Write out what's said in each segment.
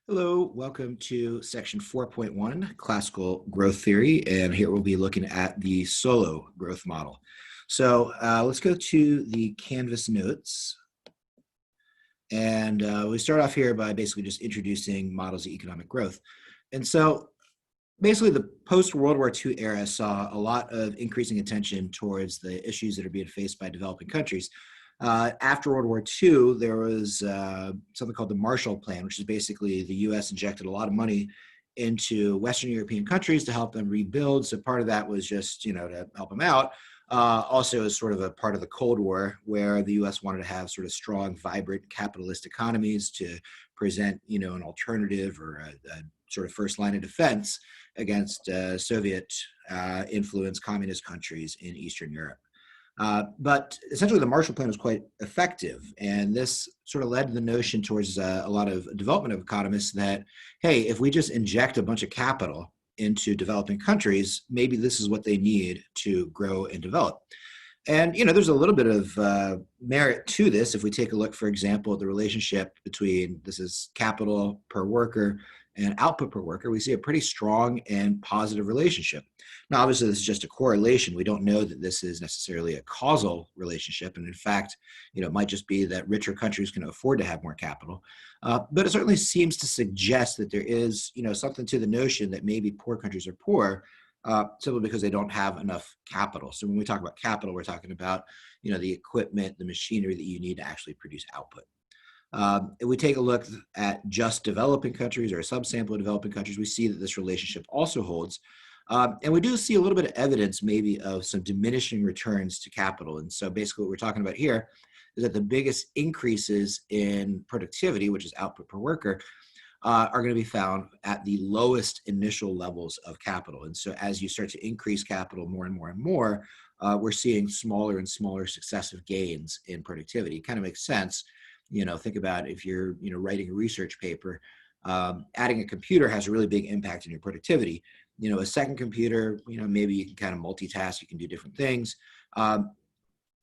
Hello, welcome to section 4.1, classical growth theory, and here we'll be looking at the Solow growth model. So let's go to the Canvas notes, and we start off here by basically just introducing models of economic growth. And so basically the post-World War II era saw a lot of increasing attention towards the issues that are being faced by developing countries. After World War II, there was something called the Marshall Plan, which is basically the U.S. injected a lot of money into Western European countries to help them rebuild. So part of that was just, to help them out. Also, as sort of a part of the Cold War, where the U.S. wanted to have sort of strong, vibrant capitalist economies to present, an alternative or a sort of first line of defense against Soviet influenced communist countries in Eastern Europe. But essentially, the Marshall Plan was quite effective. And this sort of led to the notion towards a lot of development of economists that, hey, if we just inject a bunch of capital into developing countries, maybe this is what they need to grow and develop. And, there's a little bit of merit to this. If we take a look, for example, at the relationship between this is capital per worker and output per worker, we see a pretty strong and positive relationship. Now, obviously, this is just a correlation. We don't know that this is necessarily a causal relationship. And in fact, it might just be that richer countries can afford to have more capital. But it certainly seems to suggest that there is, something to the notion that maybe poor countries are poor simply because they don't have enough capital. So when we talk about capital, we're talking about, the equipment, the machinery that you need to actually produce output. If we take a look at just developing countries or a subsample of developing countries, we see that this relationship also holds. And we do see a little bit of evidence maybe of some diminishing returns to capital. And so basically what we're talking about here is that the biggest increases in productivity, which is output per worker, are going to be found at the lowest initial levels of capital. And so as you start to increase capital more and more and more, we're seeing smaller and smaller successive gains in productivity. It kind of makes sense. Think about if you're, writing a research paper, adding a computer has a really big impact on your productivity. A second computer, maybe you can kind of multitask, you can do different things.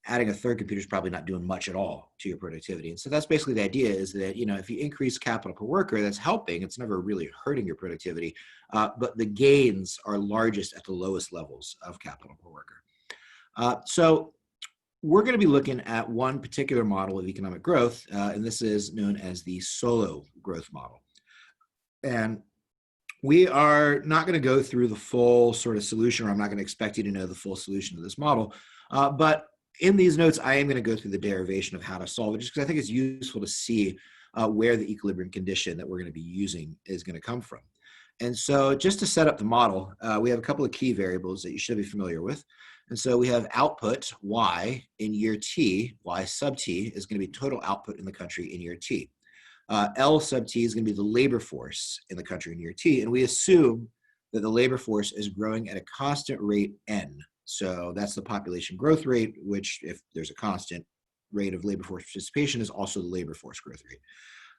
Adding a third computer is probably not doing much at all to your productivity. And so that's basically the idea is that, if you increase capital per worker, that's helping. It's never really hurting your productivity, but the gains are largest at the lowest levels of capital per worker. So we're going to be looking at one particular model of economic growth, and this is known as the Solow Growth Model. And we are not going to go through the full sort of solution, or I'm not going to expect you to know the full solution to this model, but in these notes, I am going to go through the derivation of how to solve it, just because I think it's useful to see where the equilibrium condition that we're going to be using is going to come from. And so just to set up the model, we have a couple of key variables that you should be familiar with. And so we have output, Y, in year T. Y sub T is going to be total output in the country in year T. L sub T is going to be the labor force in the country in year T. And we assume that the labor force is growing at a constant rate N. So that's the population growth rate, which if there's a constant rate of labor force participation is also the labor force growth rate.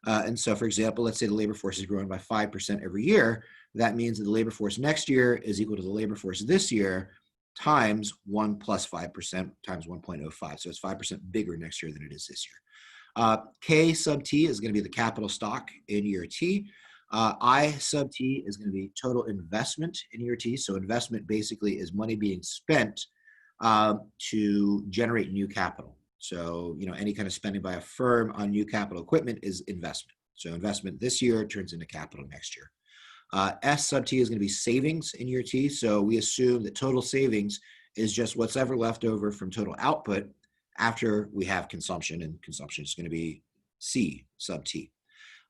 And so, for example, let's say the labor force is growing by 5% every year. That means that the labor force next year is equal to the labor force this year times 1 plus 5% times 1.05. So it's 5% bigger next year than it is this year. K sub T is going to be the capital stock in year T. I sub T is going to be total investment in year T. So investment basically is money being spent to generate new capital. So, any kind of spending by a firm on new capital equipment is investment. So investment this year turns into capital next year. S sub T is going to be savings in year T. So we assume that total savings is just what's ever left over from total output after we have consumption, and consumption is going to be C sub T.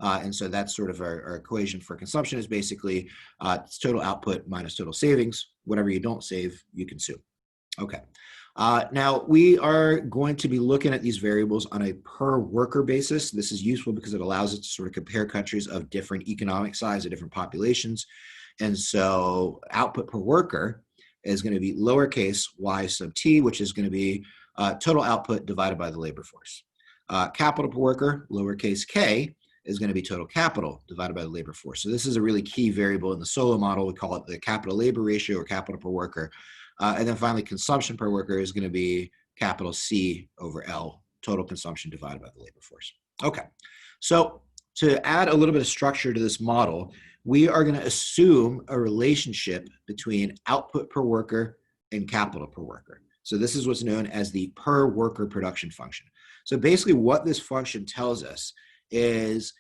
And so that's sort of our equation for consumption is basically it's total output minus total savings. Whatever you don't save, you consume. Okay. Now we are going to be looking at these variables on a per worker basis. This is useful because it allows us to sort of compare countries of different economic size of different populations. And so output per worker is going to be lowercase y sub t, which is going to be total output divided by the labor force. Capital per worker, lowercase k, is going to be total capital divided by the labor force. So this is a really key variable in the Solow model. We call it the capital labor ratio or capital per worker. And then finally, consumption per worker is going to be capital C over L, total consumption divided by the labor force. Okay, so to add a little bit of structure to this model, we are going to assume a relationship between output per worker and capital per worker. So this is what's known as the per worker production function. So basically what this function tells us is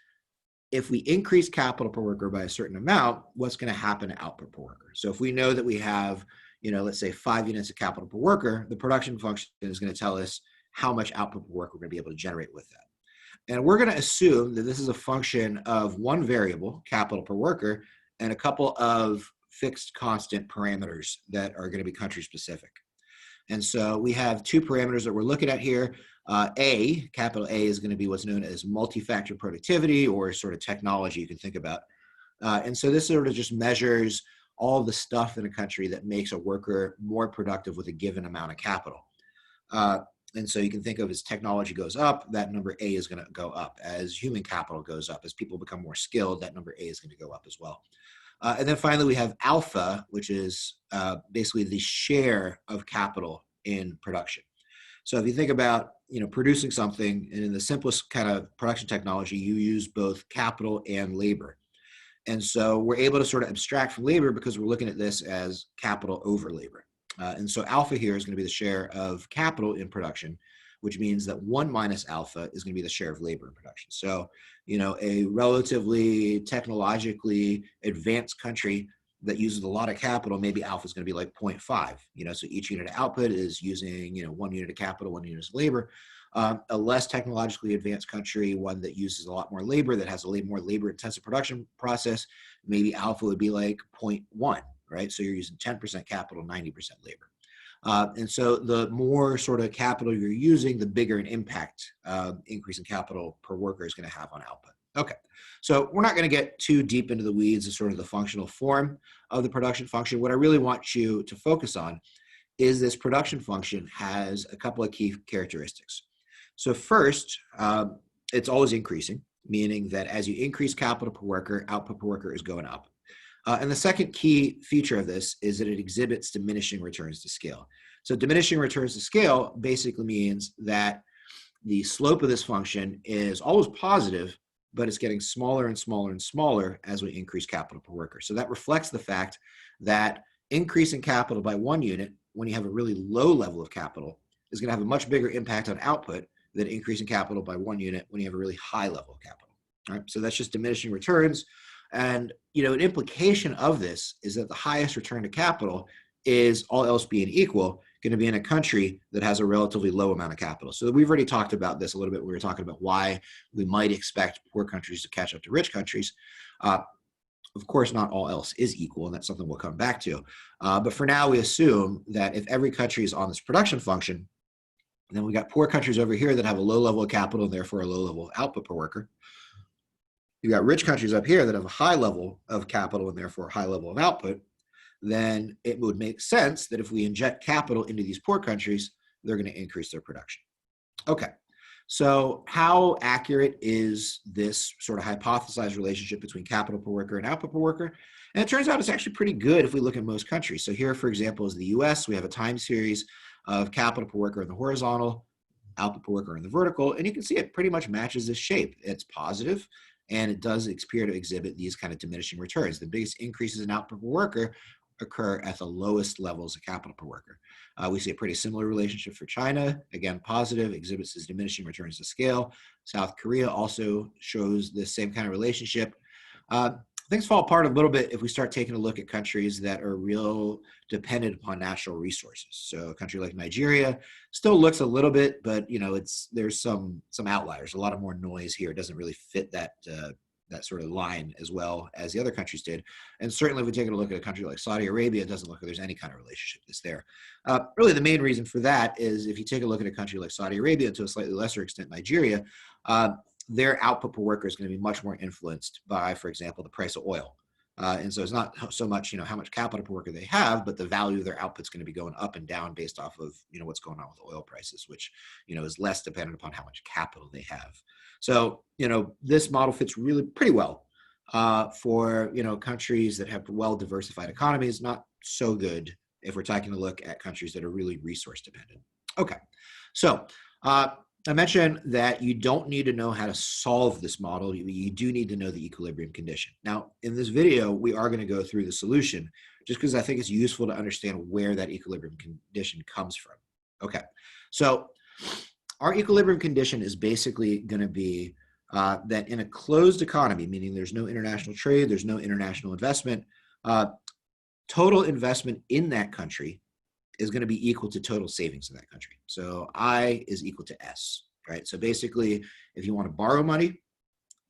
if we increase capital per worker by a certain amount, what's going to happen to output per worker? So if we know that we have, let's say 5 units of capital per worker, the production function is going to tell us how much output per worker we're going to be able to generate with that. And we're going to assume that this is a function of one variable, capital per worker, and a couple of fixed constant parameters that are going to be country specific. And so we have two parameters that we're looking at here. Capital A is going to be what's known as multi-factor productivity, or sort of technology you can think about. And so this sort of just measures all the stuff in a country that makes a worker more productive with a given amount of capital. And so you can think of as technology goes up, that number A is going to go up. As human capital goes up, as people become more skilled, that number A is going to go up as well. And then finally, we have alpha, which is basically the share of capital in production. So if you think about producing something, and in the simplest kind of production technology, you use both capital and labor. And so we're able to sort of abstract from labor because we're looking at this as capital over labor. And so alpha here is going to be the share of capital in production, which means that 1 minus alpha is going to be the share of labor in production. So, a relatively technologically advanced country that uses a lot of capital, maybe alpha is going to be like 0.5. So each unit of output is using, 1 unit of capital, 1 unit of labor. A less technologically advanced country, one that uses a lot more labor, that has a more labor-intensive production process, maybe alpha would be like 0.1. Right? So you're using 10% capital, 90% labor. And so the more sort of capital you're using, the bigger an impact increase in capital per worker is going to have on output. Okay, so we're not going to get too deep into the weeds of sort of the functional form of the production function. What I really want you to focus on is this production function has a couple of key characteristics. So first, it's always increasing, meaning that as you increase capital per worker, output per worker is going up. And the second key feature of this is that it exhibits diminishing returns to scale. So diminishing returns to scale basically means that the slope of this function is always positive, but it's getting smaller and smaller and smaller as we increase capital per worker. So that reflects the fact that increasing capital by 1 unit when you have a really low level of capital is going to have a much bigger impact on output than increasing capital by 1 unit when you have a really high level of capital. All right, so that's just diminishing returns. And, an implication of this is that the highest return to capital is, all else being equal, going to be in a country that has a relatively low amount of capital. So we've already talked about this a little bit. We were talking about why we might expect poor countries to catch up to rich countries. Of course, not all else is equal, and that's something we'll come back to. But for now, we assume that if every country is on this production function, then we got poor countries over here that have a low level of capital and therefore a low level of output per worker. You've got rich countries up here that have a high level of capital and therefore a high level of output. Then it would make sense that if we inject capital into these poor countries, they're going to increase their production. Okay, so how accurate is this sort of hypothesized relationship between capital per worker and output per worker? And it turns out it's actually pretty good if we look at most countries. So here, for example, is the US. We have a time series of capital per worker in the horizontal, output per worker in the vertical, and you can see it pretty much matches this shape. It's positive, and it does appear to exhibit these kind of diminishing returns. The biggest increases in output per worker occur at the lowest levels of capital per worker. We see a pretty similar relationship for China. Again, positive, exhibits as diminishing returns to scale. South Korea also shows the same kind of relationship. Things fall apart a little bit if we start taking a look at countries that are real dependent upon natural resources. So a country like Nigeria still looks a little bit, but there's some outliers. A lot of more noise here. It doesn't really fit that sort of line as well as the other countries did. And certainly if we take a look at a country like Saudi Arabia, it doesn't look like there's any kind of relationship that's there. Really the main reason for that is if you take a look at a country like Saudi Arabia, to a slightly lesser extent Nigeria, their output per worker is going to be much more influenced by, for example, the price of oil. And so it's not so much, how much capital per worker they have, but the value of their output is going to be going up and down based off of, what's going on with oil prices, which, is less dependent upon how much capital they have. So, this model fits really pretty well for, countries that have well-diversified economies, not so good if we're taking a look at countries that are really resource dependent. Okay, so I mentioned that you don't need to know how to solve this model. You do need to know the equilibrium condition. Now, in this video, we are going to go through the solution just because I think it's useful to understand where that equilibrium condition comes from. Okay, so our equilibrium condition is basically going to be that in a closed economy, meaning there's no international trade, there's no international investment, total investment in that country is going to be equal to total savings in that country. So I is equal to S, right? So basically, if you want to borrow money,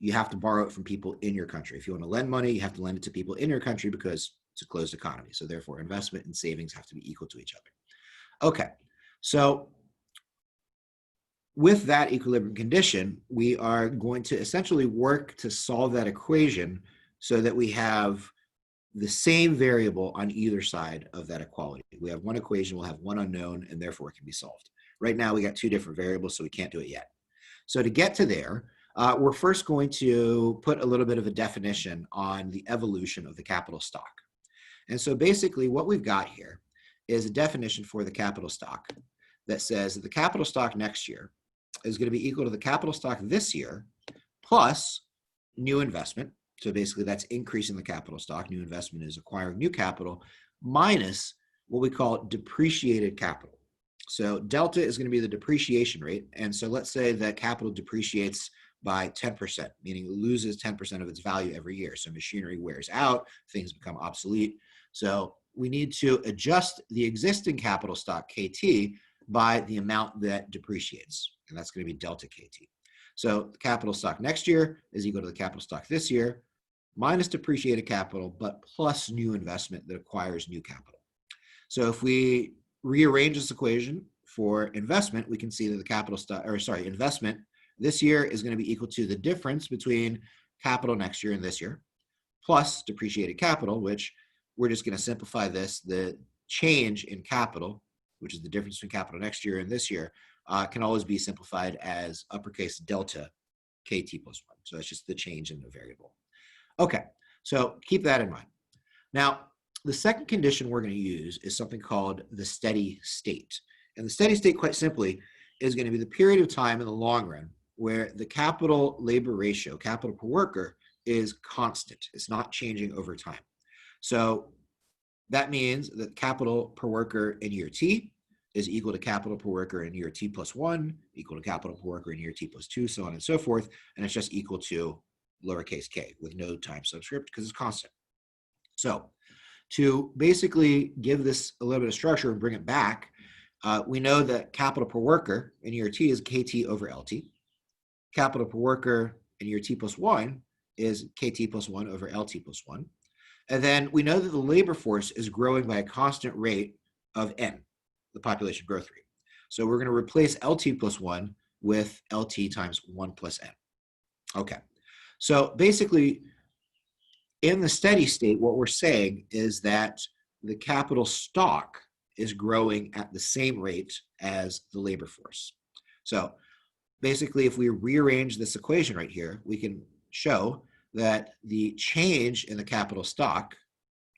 you have to borrow it from people in your country. If you want to lend money, you have to lend it to people in your country because it's a closed economy. So therefore, investment and savings have to be equal to each other. Okay, so with that equilibrium condition, we are going to essentially work to solve that equation so that we have the same variable on either side of that equality. We have one equation, we'll have one unknown, and therefore it can be solved. Right now, we got two different variables, so we can't do it yet. So to get to there, we're first going to put a little bit of a definition on the evolution of the capital stock. And so basically what we've got here is a definition for the capital stock that says that the capital stock next year is going to be equal to the capital stock this year plus new investment. So basically that's increasing the capital stock. New investment is acquiring new capital minus what we call depreciated capital. So delta is going to be the depreciation rate. And so let's say that capital depreciates by 10%, meaning it loses 10% of its value every year. So machinery wears out, things become obsolete. So we need to adjust the existing capital stock KT by the amount that depreciates. And that's going to be delta KT. So the capital stock next year is equal to the capital stock this year minus depreciated capital, but plus new investment that acquires new capital. So if we rearrange this equation for investment, we can see that the capital stock, investment this year is going to be equal to the difference between capital next year and this year, plus depreciated capital, which we're just going to simplify this. The change in capital, which is the difference between capital next year and this year, can always be simplified as uppercase delta KT plus 1. So it's just the change in the variable. Okay, so keep that in mind. Now, the second condition we're going to use is something called the steady state. And the steady state, quite simply, is going to be the period of time in the long run where the capital labor ratio, capital per worker, is constant. It's not changing over time. So that means that capital per worker in year T is equal to capital per worker in year T plus 1, equal to capital per worker in year T plus 2, so on and so forth. And it's just equal to lowercase k with no time subscript because it's constant. So to basically give this a little bit of structure and bring it back, we know that capital per worker in year T is KT over LT. Capital per worker in year T plus 1 is KT plus 1 over LT plus 1. And then we know that the labor force is growing by a constant rate of N, the population growth rate. So we're going to replace LT plus 1 with LT times 1 plus N. Okay, so basically in the steady state, what we're saying is that the capital stock is growing at the same rate as the labor force. So basically, if we rearrange this equation right here, we can show that the change in the capital stock,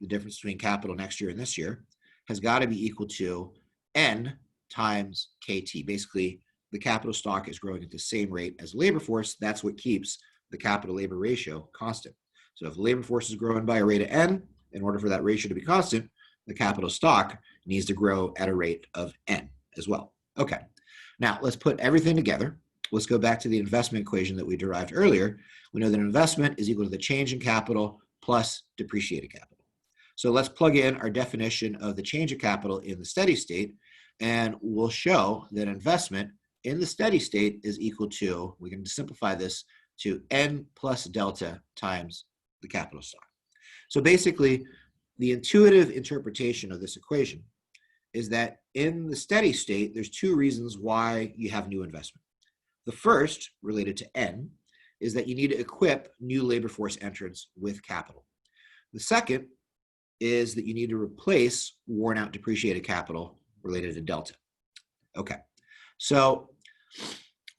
the difference between capital next year and this year, has got to be equal to N times KT. Basically, the capital stock is growing at the same rate as labor force. That's what keeps the capital labor ratio constant. So if the labor force is growing by a rate of N, in order for that ratio to be constant, the capital stock needs to grow at a rate of N as well. Okay, now let's put everything together. Let's go back to the investment equation that we derived earlier. We know that investment is equal to the change in capital plus depreciated capital. So let's plug in our definition of the change of capital in the steady state, and we'll show that investment in the steady state is equal to, we can simplify this to N plus delta times the capital stock. So basically, the intuitive interpretation of this equation is that in the steady state, there's two reasons why you have new investment. The first, related to N, is that you need to equip new labor force entrants with capital. The second is that you need to replace worn out depreciated capital related to delta. Okay, so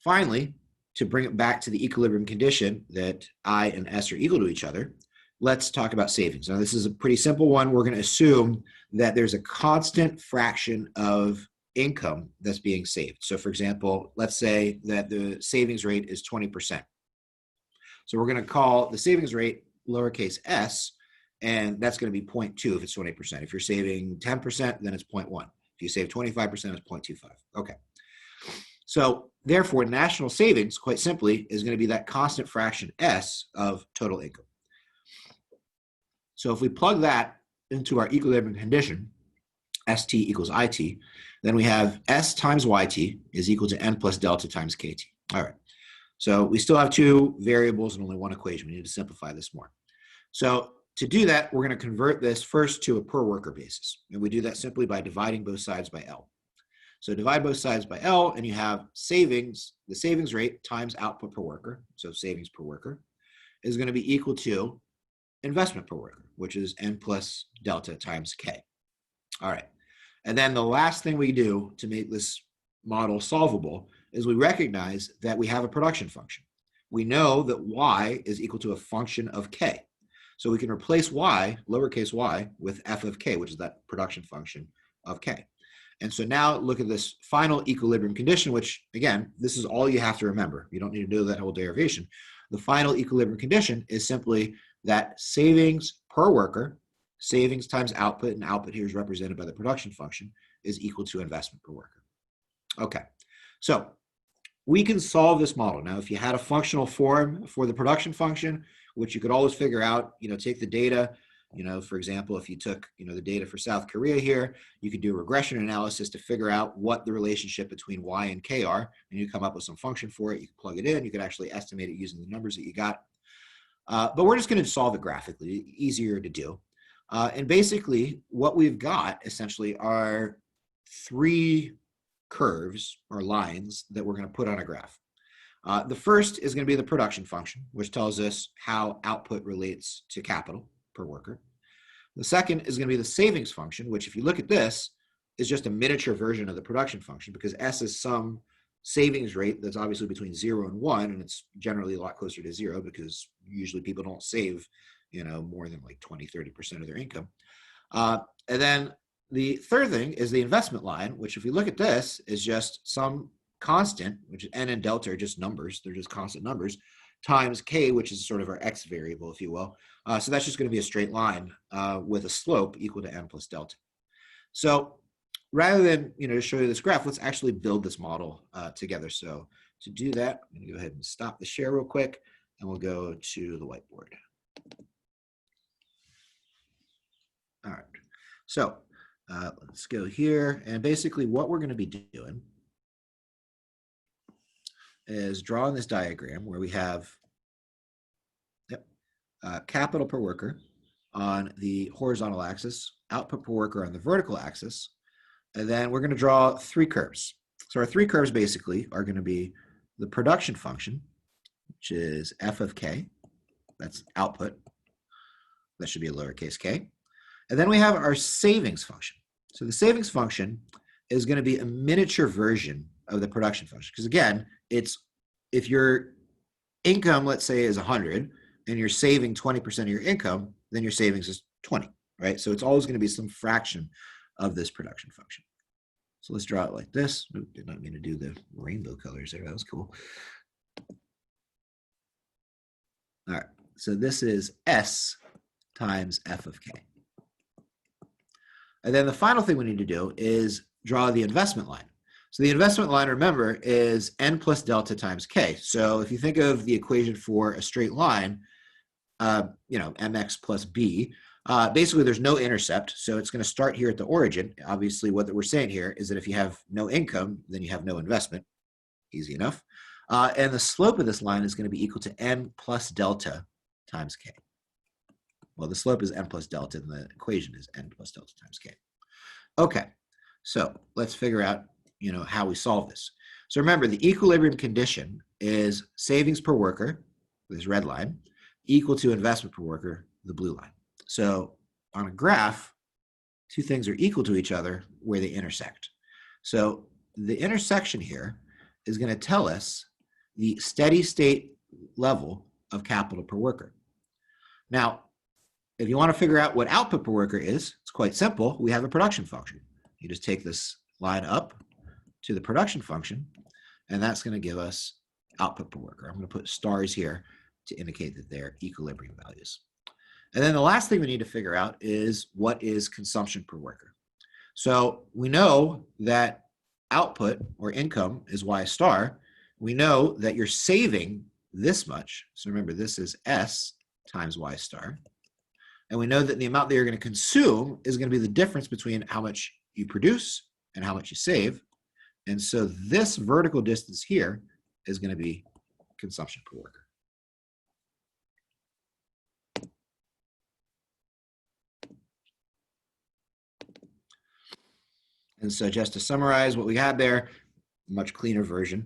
finally, to bring it back to the equilibrium condition that I and S are equal to each other, let's talk about savings. Now, this is a pretty simple one. We're going to assume that there's a constant fraction of income that's being saved. So for example, let's say that the savings rate is 20%. So we're going to call the savings rate lowercase s, and that's going to be 0.2 if it's 20%. If you're saving 10%, then it's 0.1. If you save 25%, it's 0.25. Okay. So therefore, national savings, quite simply, is going to be that constant fraction s of total income. So if we plug that into our equilibrium condition, st equals it, then we have s times yt is equal to n plus delta times kt. All right. So we still have two variables and only one equation. We need to simplify this more. So to do that, we're going to convert this first to a per worker basis. And we do that simply by dividing both sides by L. So divide both sides by L, and you have savings, the savings rate times output per worker, so savings per worker, is going to be equal to investment per worker, which is n plus delta times k. All right. And then the last thing we do to make this model solvable is we recognize that we have a production function. We know that y is equal to a function of k. So we can replace y, lowercase y, with f of k, which is that production function of k. And so now look at this final equilibrium condition, which, again, this is all you have to remember. You don't need to do that whole derivation. The final equilibrium condition is simply that savings per worker, savings times output, and output here is represented by the production function, is equal to investment per worker. Okay, so we can solve this model. Now, if you had a functional form for the production function, which you could always figure out, take the data, for example, if you took, the data for South Korea here, you could do a regression analysis to figure out what the relationship between y and k are, and you come up with some function for it. You can plug it in. You could actually estimate it using the numbers that you got. But we're just going to solve it graphically, easier to do. And basically, what we've got essentially are three curves or lines that we're going to put on a graph. The first is going to be the production function, which tells us how output relates to capital per worker. The second is going to be the savings function, which if you look at this, is just a miniature version of the production function because S is some savings rate that's obviously between 0 and 1, and it's generally a lot closer to 0 because usually people don't save, more than like 20-30% of their income. And then the third thing is the investment line, which if you look at this is just some constant, which is n and delta are just numbers. They're just constant numbers, times k, which is sort of our x variable, if you will. So that's just going to be a straight line with a slope equal to n plus delta. So rather than, to show you this graph, let's actually build this model together. So to do that, I'm going to go ahead and stop the share real quick, and we'll go to the whiteboard. All right. So let's go here. And basically what we're going to be doing is drawing this diagram where we have capital per worker on the horizontal axis, output per worker on the vertical axis, and then we're going to draw three curves. So our three curves basically are going to be the production function, which is f of k, that's output, that should be a lowercase k, and then we have our savings function. So the savings function is going to be a miniature version of the production function because again, it's if your income, let's say, is 100 and you're saving 20% of your income, then your savings is 20, right? So it's always going to be some fraction of this production function. So let's draw it like this. Oops, did not mean to do the rainbow colors there. That was cool. All right, so this is S times f of k. And then the final thing we need to do is draw the investment line. So the investment line, remember, is n plus delta times k. So if you think of the equation for a straight line, mx plus b, basically there's no intercept. So it's going to start here at the origin. Obviously, what we're saying here is that if you have no income, then you have no investment. Easy enough. And the slope of this line is going to be equal to n plus delta times k. Well, the slope is n plus delta, and the equation is n plus delta times k. Okay, so let's figure out how we solve this. So remember, the equilibrium condition is savings per worker, this red line, equal to investment per worker, the blue line. So on a graph, two things are equal to each other where they intersect. So the intersection here is going to tell us the steady state level of capital per worker. Now, if you want to figure out what output per worker is, it's quite simple. We have a production function. You just take this line up, to the production function, and that's going to give us output per worker. I'm going to put stars here to indicate that they're equilibrium values. And then the last thing we need to figure out is what is consumption per worker. So we know that output or income is Y star. We know that you're saving this much. So remember, this is S times Y star. And we know that the amount that you're going to consume is going to be the difference between how much you produce and how much you save. And so this vertical distance here is going to be consumption per worker. And so just to summarize what we had there, much cleaner version.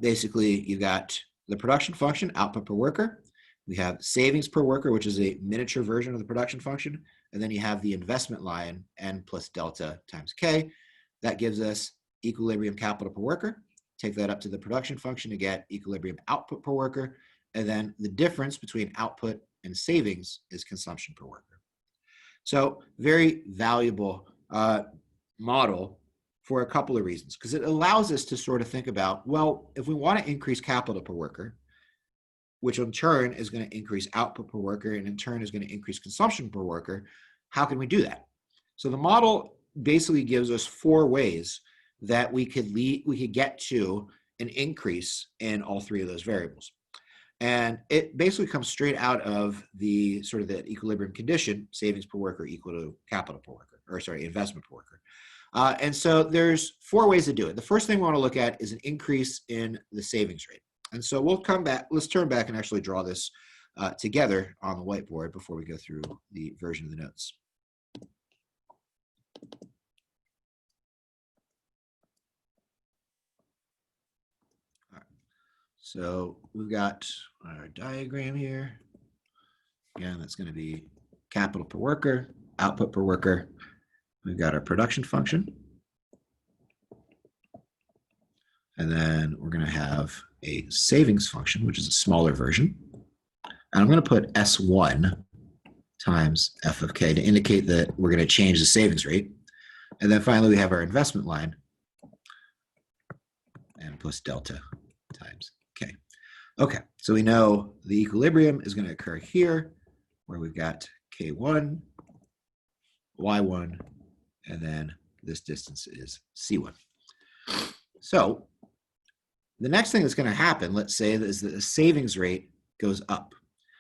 Basically, you've got the production function, output per worker. We have savings per worker, which is a miniature version of the production function. And then you have the investment line, N plus delta times K. That gives us equilibrium capital per worker. Take that up to the production function to get equilibrium output per worker. And then the difference between output and savings is consumption per worker. So very valuable model for a couple of reasons, because it allows us to sort of think about, well, if we want to increase capital per worker, which in turn is going to increase output per worker and in turn is going to increase consumption per worker, how can we do that? So the model basically gives us 4 ways that we could get to an increase in all 3 of those variables. And it basically comes straight out of the sort of the equilibrium condition, savings per worker equal to capital per worker, or sorry, investment per worker. And so there's 4 ways to do it. The first thing we want to look at is an increase in the savings rate. And so we'll come back, let's turn back and actually draw this together on the whiteboard before we go through the version of the notes. All right. So we've got our diagram here. Again, that's going to be capital per worker, output per worker. We've got our production function. And then we're going to have a savings function, which is a smaller version. And I'm going to put S1 times F of K to indicate that we're going to change the savings rate. And then finally, we have our investment line and plus delta times K. Okay, so we know the equilibrium is going to occur here, where we've got K1, Y1, and then this distance is C1. So the next thing that's going to happen, let's say, is that the savings rate goes up.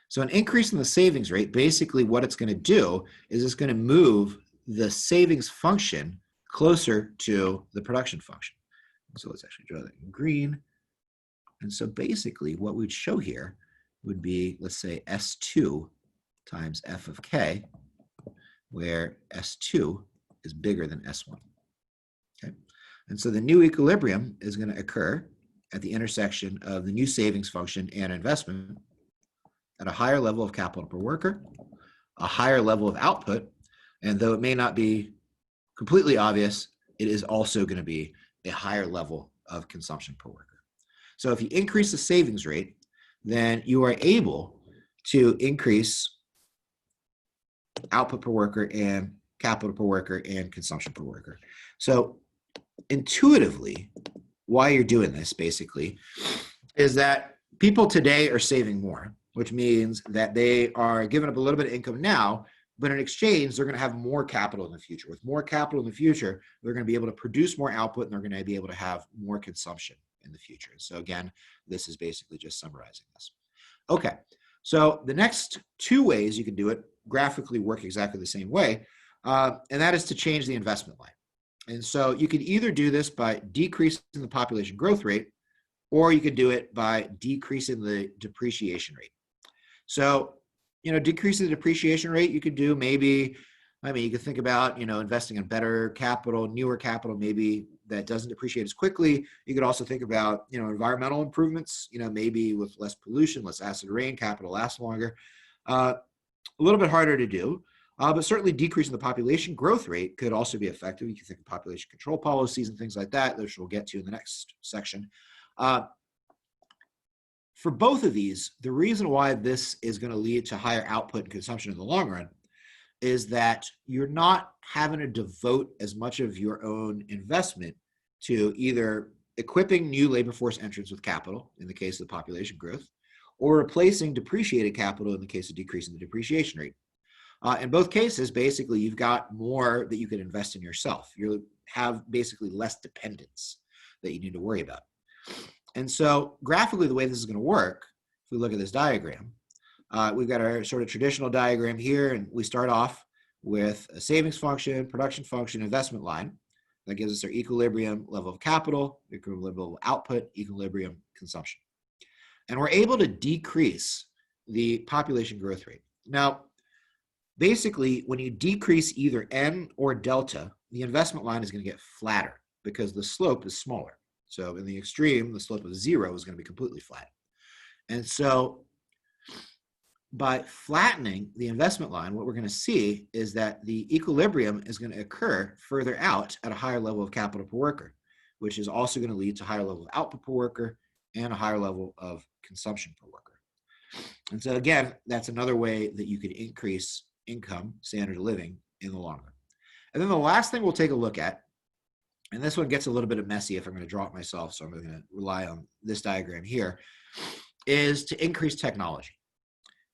So an increase in the savings rate, basically what it's going to do is it's going to move the savings function closer to the production function. So let's actually draw that in green. And so basically what we'd show here would be, let's say, S2 times F of K, where S2 is bigger than S1. Okay? And so the new equilibrium is going to occur at the intersection of the new savings function and investment at a higher level of capital per worker, a higher level of output, and though it may not be completely obvious, it is also going to be a higher level of consumption per worker. So if you increase the savings rate, then you are able to increase output per worker and capital per worker and consumption per worker. So intuitively, why you're doing this basically is that people today are saving more, which means that they are giving up a little bit of income now, but in exchange, they're going to have more capital in the future. With more capital in the future, they're going to be able to produce more output and they're going to be able to have more consumption in the future. So again, this is basically just summarizing this. Okay, so the next 2 ways you can do it graphically work exactly the same way, and that is to change the investment line. And so you could either do this by decreasing the population growth rate, or you could do it by decreasing the depreciation rate. So, decreasing the depreciation rate, you could do maybe, you could think about, investing in better capital, newer capital, maybe that doesn't depreciate as quickly. You could also think about, environmental improvements, maybe with less pollution, less acid rain, capital lasts longer. A little bit harder to do, but certainly decreasing the population growth rate could also be effective. You can think of population control policies and things like that, which we'll get to in the next section. For both of these, the reason why this is going to lead to higher output and consumption in the long run is that you're not having to devote as much of your own investment to either equipping new labor force entrants with capital in the case of the population growth, or replacing depreciated capital in the case of decreasing the depreciation rate. In both cases, basically, you've got more that you can invest in yourself. You have basically less dependence that you need to worry about. And so graphically, the way this is going to work, if we look at this diagram, we've got our sort of traditional diagram here, and we start off with a savings function, production function, investment line. That gives us our equilibrium level of capital, equilibrium level of output, equilibrium consumption. And we're able to decrease the population growth rate. Now, basically, when you decrease either n or delta, the investment line is going to get flatter because the slope is smaller. So in the extreme, the slope of 0 is going to be completely flat. And so by flattening the investment line, what we're going to see is that the equilibrium is going to occur further out at a higher level of capital per worker, which is also going to lead to higher level of output per worker and a higher level of consumption per worker. And so again, that's another way that you could increase income, standard of living in the long run. And then the last thing we'll take a look at, and this one gets a little bit messy if I'm going to draw it myself, so I'm going to rely on this diagram here, is to increase technology.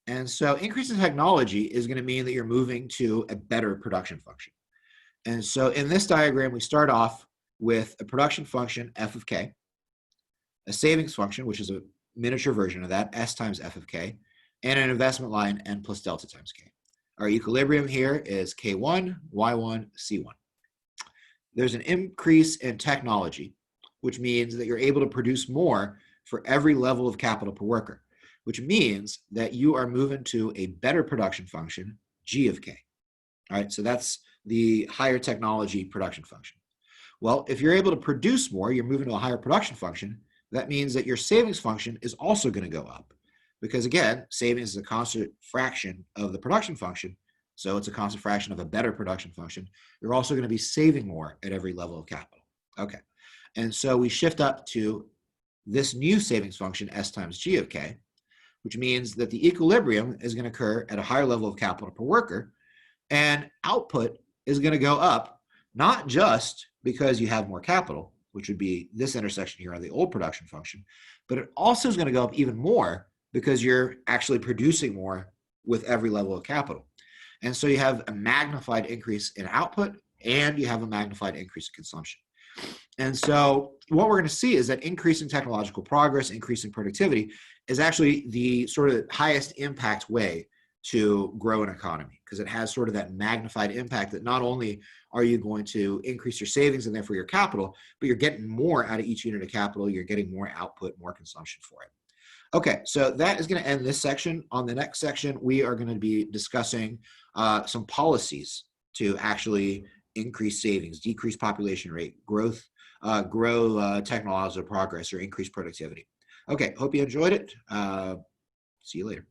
And so increasing technology is going to mean that you're moving to a better production function. And so in this diagram, we start off with a production function, f of k, a savings function, which is a miniature version of that, s times f of k, and an investment line, n plus delta times k. Our equilibrium here is k1, y1, c1. There's an increase in technology, which means that you're able to produce more for every level of capital per worker, which means that you are moving to a better production function, g of k. All right, so that's the higher technology production function. Well, if you're able to produce more, you're moving to a higher production function. That means that your savings function is also going to go up because, again, savings is a constant fraction of the production function, so it's a constant fraction of a better production function. You're also going to be saving more at every level of capital. Okay, and so we shift up to this new savings function, s times g of k, which means that the equilibrium is going to occur at a higher level of capital per worker, and output is going to go up, not just because you have more capital, which would be this intersection here on the old production function, but it also is going to go up even more because you're actually producing more with every level of capital. And so you have a magnified increase in output and you have a magnified increase in consumption. And so what we're going to see is that increasing technological progress, increasing productivity is actually the sort of highest impact way to grow an economy, because it has sort of that magnified impact that not only are you going to increase your savings and therefore your capital, but you're getting more out of each unit of capital. You're getting more output, more consumption for it. Okay, so that is going to end this section. On the next section, we are going to be discussing some policies to actually increase savings, decrease population rate, grow technological progress, or increase productivity. Okay, hope you enjoyed it. See you later.